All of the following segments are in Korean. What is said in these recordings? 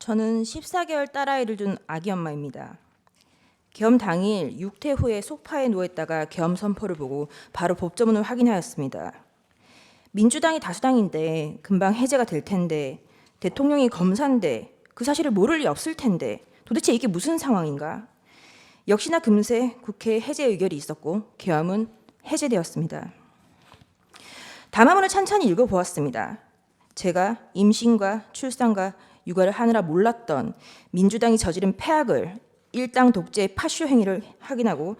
저는 14개월 딸아이를 둔 아기 엄마입니다. 계엄 당일 6태 후에 소파에 누워있다가 계엄 선포를 보고 바로 법조문을 확인하였습니다. 민주당이 다수당인데 금방 해제가 될 텐데 대통령이 검사인데 그 사실을 모를 리 없을 텐데 도대체 이게 무슨 상황인가? 역시나 금세 국회 해제 의결이 있었고 계엄은 해제되었습니다. 담화문을 찬찬히 읽어보았습니다. 제가 임신과 출산과 육아를 하느라 몰랐던 민주당이 저지른 폐악을 일당 독재의 파쇼 행위를 확인하고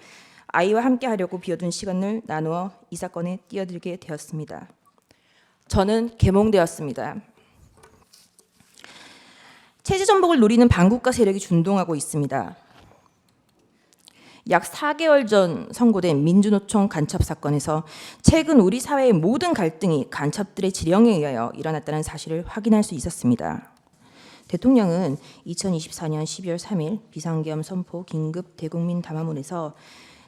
아이와 함께 하려고 비워둔 시간을 나누어 이 사건에 뛰어들게 되었습니다. 저는 계몽되었습니다. 체제 전복을 노리는 반국가 세력이 준동하고 있습니다. 약 4개월 전 선고된 민주노총 간첩 사건에서 최근 우리 사회의 모든 갈등이 간첩들의 지령에 의하여 일어났다는 사실을 확인할 수 있었습니다. 대통령은 2024년 12월 3일 비상계엄 선포 긴급 대국민 담화문에서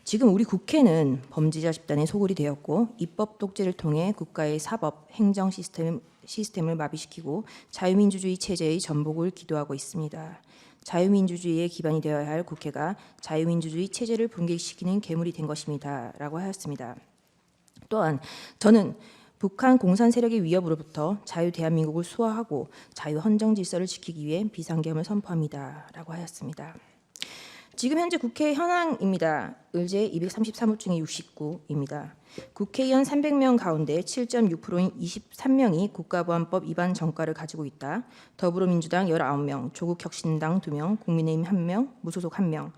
지금 우리 국회는 범죄자 집단의 소굴이 되었고 입법 독재를 통해 국가의 사법, 행정 시스템을 마비시키고 자유민주주의 체제의 전복을 기도하고 있습니다. 자유민주주의의 기반이 되어야 할 국회가 자유민주주의 체제를 붕괴시키는 괴물이 된 것입니다. 라고 하였습니다. 또한 저는 북한 공산 세력의 위협으로부터 자유 대한민국을 수호하고 자유 헌정 질서를 지키기 위해 비상계엄을 선포합니다. 라고 하였습니다. 지금 현재 국회 현황입니다. 의제 233호 중에 69입니다. 국회의원 300명 가운데 7.6%인 23명이 국가보안법 위반 전과를 가지고 있다. 더불어민주당 19명, 조국혁신당 2명, 국민의힘 1명, 무소속 1명.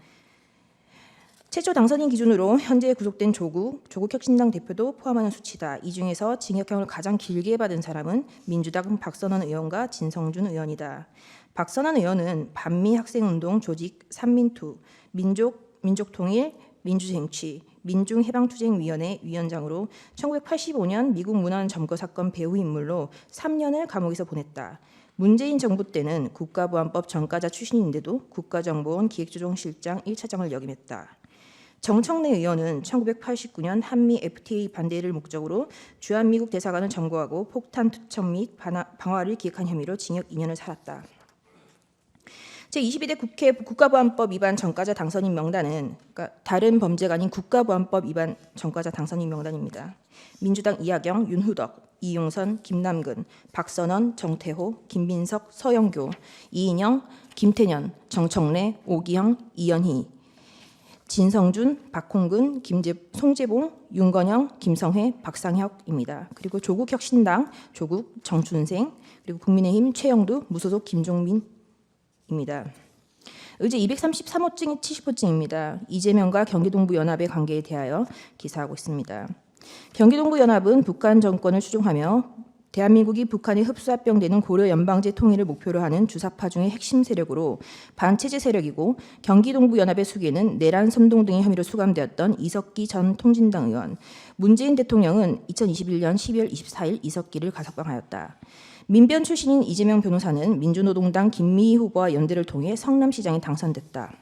최초 당선인 기준으로 현재 구속된 조국혁신당 대표도 포함하는 수치다. 이 중에서 징역형을 가장 길게 받은 사람은 민주당 박선원 의원과 진성준 의원이다. 박선원 의원은 반미 학생운동 조직 삼민투, 민족통일, 민주쟁취, 민중해방투쟁위원회 위원장으로 1985년 미국 문헌 점거 사건 배후 인물로 3년을 감옥에서 보냈다. 문재인 정부 때는 국가보안법 전과자 출신인데도 국가정보원 기획조정실장 1차장을 역임했다. 정청래 의원은 1989년 한미 FTA 반대를 목적으로 주한미국 대사관을 점거하고 폭탄 투척 및 방화를 기획한 혐의로 징역 2년을 살았다. 제22대 국회 국가보안법 위반 전과자 당선인 명단은 다른 범죄가 아닌 국가보안법 위반 전과자 당선인 명단입니다. 민주당 이하경, 윤후덕, 이용선, 김남근, 박선원, 정태호, 김민석, 서영교, 이인영, 김태년, 정청래, 오기형, 이연희, 진성준, 박홍근, 송재봉, 윤건영, 김성회, 박상혁입니다. 그리고 조국혁신당, 조국, 정춘생, 그리고 국민의힘 최영두, 무소속 김종민입니다. 의제 233호증이 70호증입니다. 이재명과 경기동부연합의 관계에 대하여 기사하고 있습니다. 경기동부연합은 북한 정권을 추종하며 대한민국이 북한에 흡수합병되는 고려 연방제 통일을 목표로 하는 주사파 중의 핵심 세력으로 반체제 세력이고 경기동부연합의 수계는 내란 선동 등의 혐의로 수감되었던 이석기 전 통진당 의원, 문재인 대통령은 2021년 12월 24일 이석기를 가석방하였다. 민변 출신인 이재명 변호사는 민주노동당 김미희 후보와 연대를 통해 성남시장에 당선됐다.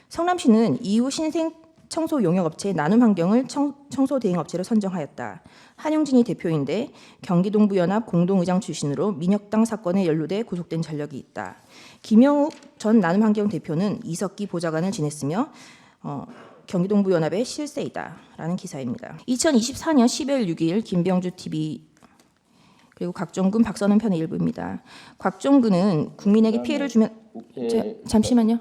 성남시는 이후 신생 청소 용역업체 나눔환경을 청소 대행업체로 선정하였다. 한용진이 대표인데 경기동부연합 공동의장 출신으로 민혁당 사건에 연루돼 구속된 전력이 있다. 김영욱 전 나눔환경 대표는 이석기 보좌관을 지냈으며 경기동부연합의 실세이다라는 기사입니다. 2024년 12월 6일 김병주 TV 그리고 곽종근, 박선원 편의 일부입니다. 곽종근은 국민에게 피해를 주면 잠시만요.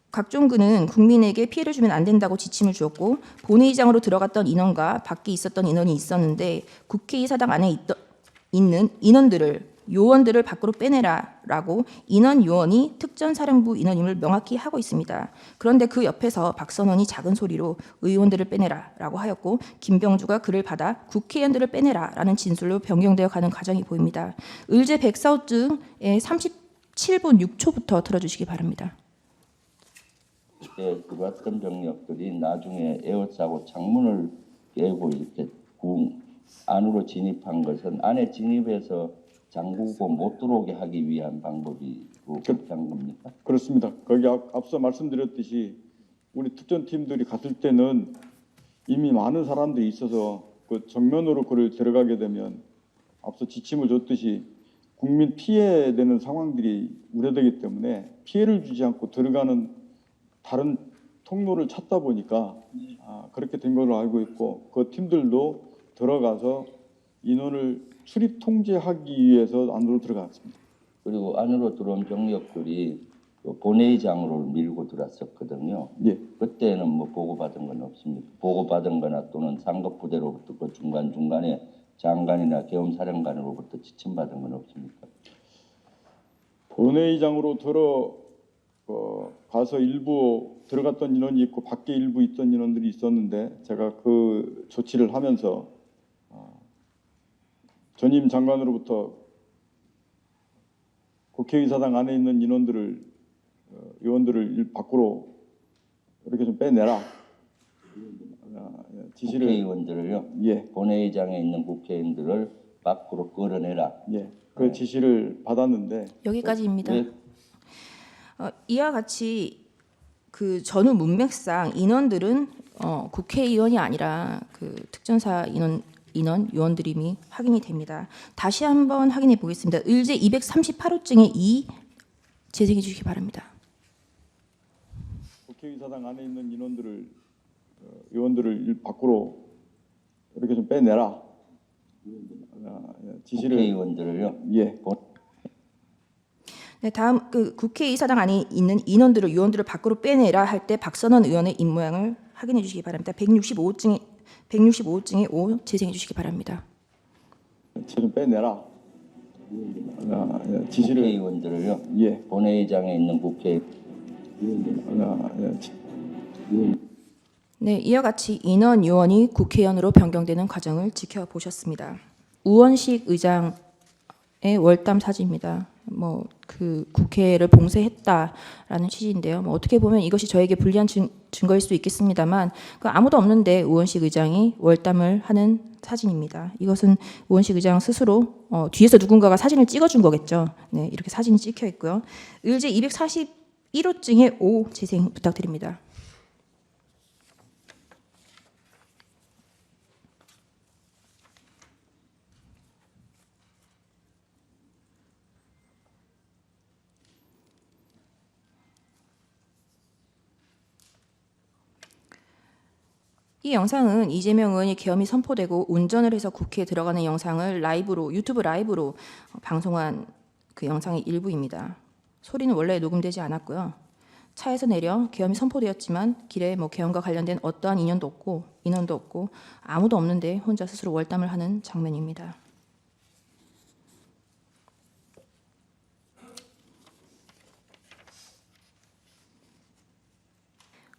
곽종근은 국민에게 피해를 주면 안 된다고 지침을 주었고 본회의장으로 들어갔던 인원과 밖에 있었던 인원이 있었는데 국회의사당 안에 있는 요원들을 밖으로 빼내라라고 인원 요원이 특전사령부 인원임을 명확히 하고 있습니다. 그런데 그 옆에서 박선원이 작은 소리로 의원들을 빼내라라고 하였고 김병주가 그를 받아 국회의원들을 빼내라라는 진술로 변경되어 가는 과정이 보입니다. 의제 104호증의 37분 6초부터 들어주시기 바랍니다. 그때 들어왔던 병력들이 나중에 에워싸고 창문을 깨고 이렇게 궁 안으로 진입한 것은 안에 진입해서 잠그고 못 들어오게 하기 위한 방법이 그렇게 한 겁니까? 그렇습니다. 거기 앞서 말씀드렸듯이 우리 특전팀들이 갔을 때는 이미 많은 사람들이 있어서 그 정면으로 그를 들어가게 되면 앞서 지침을 줬듯이 국민 피해되는 상황들이 우려되기 때문에 피해를 주지 않고 들어가는 다른 통로를 찾다 보니까 그렇게 된 걸로 알고 있고 그 팀들도 들어가서 인원을 출입 통제하기 위해서 안으로 들어갔습니다. 그리고 안으로 들어온 병력들이 그 본회의장으로 밀고 들어왔었거든요. 예. 그때는 뭐 보고받은 건 없습니까? 보고받은 거나 또는 상급 부대로부터 그 중간중간에 장관이나 계엄사령관으로부터 지침받은 건 없습니까? 본회의장으로 가서 일부 들어갔던 인원이 있고 밖에 일부 있던 인원들이 있었는데 제가 그 조치를 하면서 전임 장관으로부터 국회의사당 안에 있는 의원들을 밖으로 이렇게 좀 빼내라 지시를. 국회의원들을요? 예. 본회의장에 있는 국회의원들을 밖으로 끌어내라. 예. 그 지시를 받았는데 여기까지입니다. 왜 이와 같이 그 전후 문맥상 인원들은 국회의원이 아니라 그 특전사 인원 요원들임이 확인이 됩니다. 다시 한번 확인해 보겠습니다. 의제 238호증에 2 재생해 주시기 바랍니다. 국회의사당 안에 있는 의원들을 밖으로 이렇게 좀 빼내라 지시를. 국회의원들을요? 예. 네, 다음 그 국회의사당 안에 있는 요원들을 밖으로 빼내라 할 때 박선원 의원의 입모양을 확인해 주시기 바랍니다. 165호증에 5 재생해 주시기 바랍니다. 좀 빼내라 지시를. 국회의원들을요? 예. 본회의장에 있는 네, 이와 같이 인원 요원이 국회의원으로 변경되는 과정을 지켜보셨습니다. 우원식 의장의 월담 사진입니다. 뭐 그 국회를 봉쇄했다라는 취지인데요. 뭐 어떻게 보면 이것이 저에게 불리한 증거일 수도 있겠습니다만 그 아무도 없는데 우원식 의장이 월담을 하는 사진입니다. 이것은 우원식 의장 스스로 뒤에서 누군가가 사진을 찍어준 거겠죠. 네, 이렇게 사진이 찍혀 있고요. 의제 241호증에 5 재생 부탁드립니다. 이 영상은 이재명 의원이 계엄이 선포되고 운전을 해서 국회에 들어가는 영상을 유튜브 라이브로 방송한 그 영상의 일부입니다. 소리는 원래 녹음되지 않았고요. 차에서 내려 계엄이 선포되었지만 길에 뭐 계엄과 관련된 어떠한 인원도 없고 아무도 없는데 혼자 스스로 월담을 하는 장면입니다.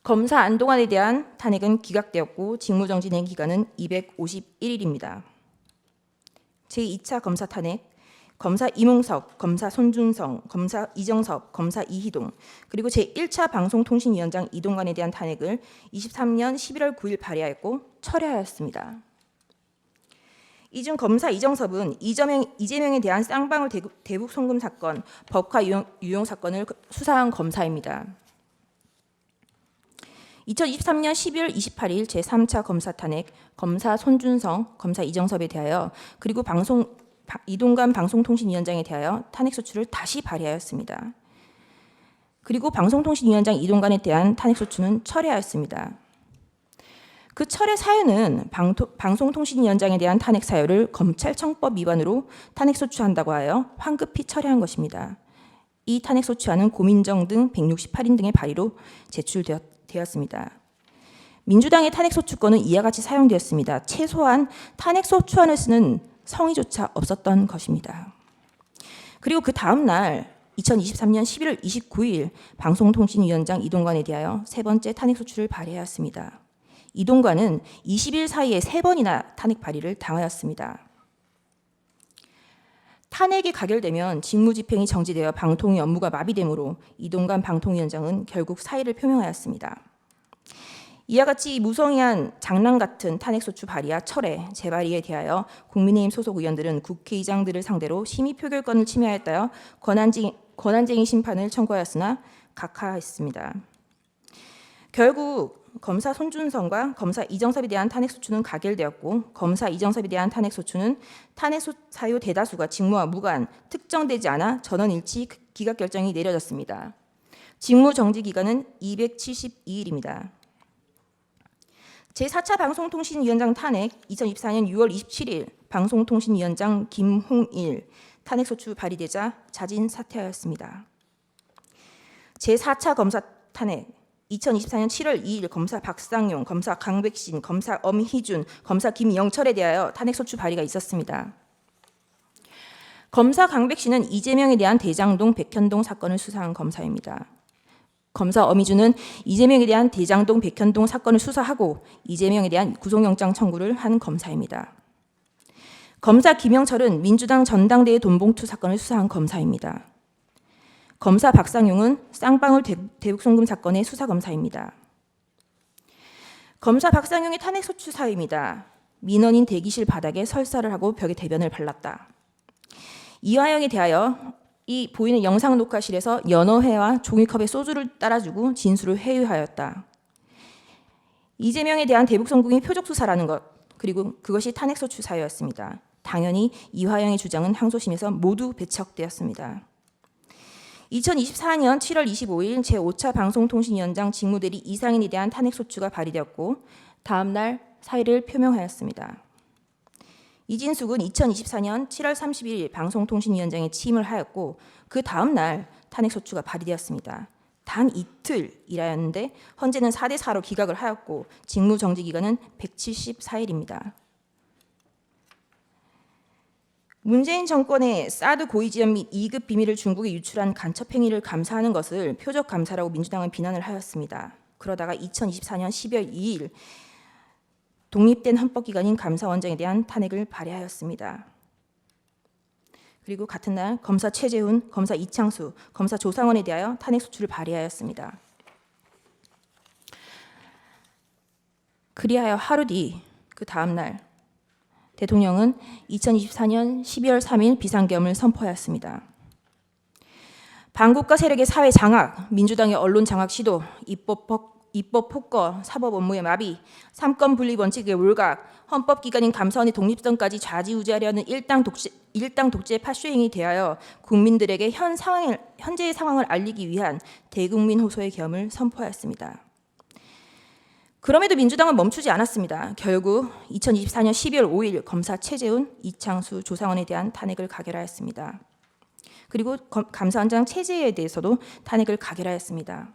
검사 안동환에 대한 탄핵은 기각되었고 직무정지 기간은 251일입니다. 제2차 검사 탄핵, 검사 이몽석, 검사 손준성, 검사 이정섭, 검사 이희동, 그리고 제1차 방송통신위원장 이동관에 대한 탄핵을 23년 11월 9일 발의하였고 철회하였습니다. 이 중 검사 이정섭은 이재명에 대한 쌍방울 대북 송금 사건, 법화 유용 사건을 수사한 검사입니다. 2023년 12월 28일 제3차 검사 탄핵, 검사 손준성, 검사 이정섭에 대하여 그리고 이동관 방송통신위원장에 대하여 탄핵소추를 다시 발의하였습니다. 그리고 방송통신위원장 이동관에 대한 탄핵소추는 철회하였습니다. 그 철회 사유는 방송통신위원장에 대한 탄핵 사유를 검찰청법 위반으로 탄핵소추한다고 하여 황급히 철회한 것입니다. 이 탄핵소추안은 고민정 등 168인 등의 발의로 제출되었습니다. 민주당의 탄핵소추권은 이와 같이 사용되었습니다. 최소한 탄핵소추안을 쓰는 성의조차 없었던 것입니다. 그리고 그 다음 날 2023년 11월 29일 방송통신위원장 이동관에 대하여 세 번째 탄핵소추를 발의하였습니다. 이동관은 20일 사이에 3번이나 탄핵 발의를 당하였습니다. 탄핵이 가결되면 직무집행이 정지되어 방통위 업무가 마비되므로 이동관 방통위원장은 결국 사의를 표명하였습니다. 이와 같이 무성의한 장난 같은 탄핵소추 발의와 철회, 재발의에 대하여 국민의힘 소속 의원들은 국회의장들을 상대로 심의 표결권을 침해하였다며 권한쟁의 심판을 청구하였으나 각하했습니다. 결국 검사 손준성과 검사 이정섭에 대한 탄핵 소추는 가결되었고 검사 이정섭에 대한 탄핵 소추는 탄핵 사유 대다수가 직무와 무관, 특정되지 않아 전원일치 기각 결정이 내려졌습니다. 직무 정지 기간은 272일입니다. 제4차 방송통신위원장 탄핵 2024년 6월 27일 방송통신위원장 김홍일 탄핵 소추 발의되자 자진 사퇴하였습니다. 제4차 검사 탄핵 2024년 7월 2일 검사 박상용, 검사 강백신, 검사 엄희준, 검사 김영철에 대하여 탄핵 소추 발의가 있었습니다. 검사 강백신은 이재명에 대한 대장동 백현동 사건을 수사한 검사입니다. 검사 엄희준은 이재명에 대한 대장동 백현동 사건을 수사하고 이재명에 대한 구속영장 청구를 한 검사입니다. 검사 김영철은 민주당 전당대회 돈봉투 사건을 수사한 검사입니다. 검사 박상용은 쌍방울 대북송금 사건의 수사검사입니다. 검사 박상용의 탄핵 소추 사유입니다. 민원인 대기실 바닥에 설사를 하고 벽에 대변을 발랐다. 이화영에 대하여 이 보이는 영상 녹화실에서 연어회와 종이컵에 소주를 따라주고 진술을 회유하였다. 이재명에 대한 대북송금이 표적수사라는 것, 그리고 그것이 탄핵 소추 사유였습니다. 당연히 이화영의 주장은 항소심에서 모두 배척되었습니다. 2024년 7월 25일 제5차 방송통신위원장 직무대리 이상인에 대한 탄핵 소추가 발의되었고 다음 날 사의를 표명하였습니다. 이진숙은 2024년 7월 30일 방송통신위원장에 취임을 하였고 그 다음 날 탄핵 소추가 발의되었습니다. 단 이틀 일하였는데 헌재는 4대4로 기각을 하였고 직무 정지 기간은 174일입니다. 문재인 정권의 사드 고의 지원 및 2급 비밀을 중국에 유출한 간첩 행위를 감사하는 것을 표적 감사라고 민주당은 비난을 하였습니다. 그러다가 2024년 12월 2일 독립된 헌법기관인 감사원장에 대한 탄핵을 발의하였습니다. 그리고 같은 날 검사 최재훈, 검사 이창수, 검사 조상원에 대하여 탄핵 소추를 발의하였습니다. 그리하여 하루 뒤 그 다음 날 대통령은 2024년 12월 3일 비상계엄을 선포하였습니다. 반국가 세력의 사회 장악, 민주당의 언론 장악 시도, 입법 폭거, 사법 업무의 마비, 삼권 분리 원칙의 몰각, 헌법기관인 감사원의 독립성까지 좌지우지하려는 일당 독재 파쇼행이 대하여 국민들에게 현재의 상황을 알리기 위한 대국민 호소의 계엄을 선포하였습니다. 그럼에도 민주당은 멈추지 않았습니다. 결국 2024년 12월 5일 검사 최재훈, 이창수, 조상원에 대한 탄핵을 가결하였습니다. 그리고 감사원장 최재해에 대해서도 탄핵을 가결하였습니다.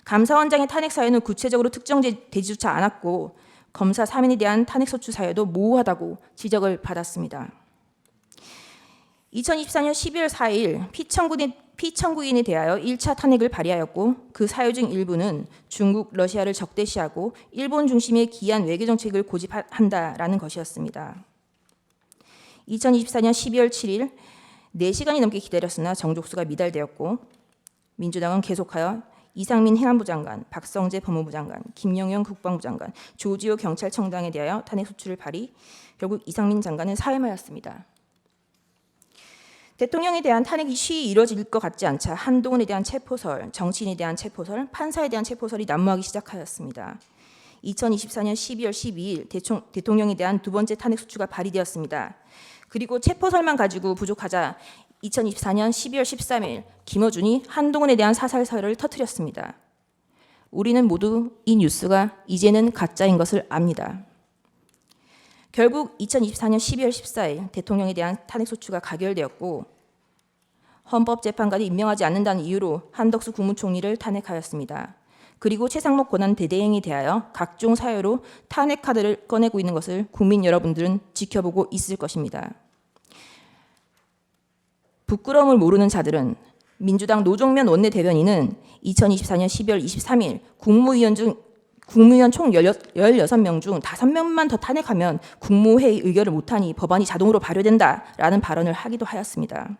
감사원장의 탄핵 사유는 구체적으로 특정되지조차 않았고 검사 3인에 대한 탄핵 소추 사유도 모호하다고 지적을 받았습니다. 2024년 12월 4일 피청구인에 대하여 1차 탄핵을 발의하였고 그 사유 중 일부는 중국, 러시아를 적대시하고 일본 중심의 기이한 외교정책을 고집한다라는 것이었습니다. 2024년 12월 7일 4시간이 넘게 기다렸으나 정족수가 미달되었고 민주당은 계속하여 이상민 행안부 장관, 박성재 법무부 장관, 김영현 국방부 장관, 조지호 경찰청장에 대하여 탄핵 소추를 발의, 결국 이상민 장관은 사임하였습니다. 대통령에 대한 탄핵이 쉬이 이루어질 것 같지 않자 한동훈에 대한 체포설, 정치인에 대한 체포설, 판사에 대한 체포설이 난무하기 시작하였습니다. 2024년 12월 12일 대통령에 대한 두 번째 탄핵 소추가 발의되었습니다. 그리고 체포설만 가지고 부족하자 2024년 12월 13일 김어준이 한동훈에 대한 사살설을 터뜨렸습니다. 우리는 모두 이 뉴스가 이제는 가짜인 것을 압니다. 결국 2024년 12월 14일 대통령에 대한 탄핵 소추가 가결되었고 헌법재판관이 임명하지 않는다는 이유로 한덕수 국무총리를 탄핵하였습니다. 그리고 최상목 권한 대대행에 대하여 각종 사유로 탄핵 카드를 꺼내고 있는 것을 국민 여러분들은 지켜보고 있을 것입니다. 부끄러움을 모르는 자들은 민주당 노종면 원내대변인은 2024년 12월 23일 국무위원 총 16명 중 5명만 더 탄핵하면 국무회의 의결을 못하니 법안이 자동으로 발효된다라는 발언을 하기도 하였습니다.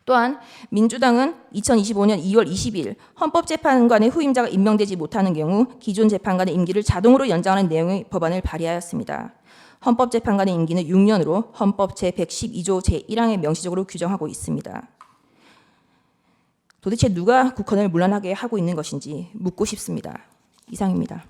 또한 민주당은 2025년 2월 20일 헌법재판관의 후임자가 임명되지 못하는 경우 기존 재판관의 임기를 자동으로 연장하는 내용의 법안을 발의하였습니다. 헌법재판관의 임기는 6년으로 헌법 제112조 제1항에 명시적으로 규정하고 있습니다. 도대체 누가 국헌을 문란하게 하고 있는 것인지 묻고 싶습니다. 이상입니다.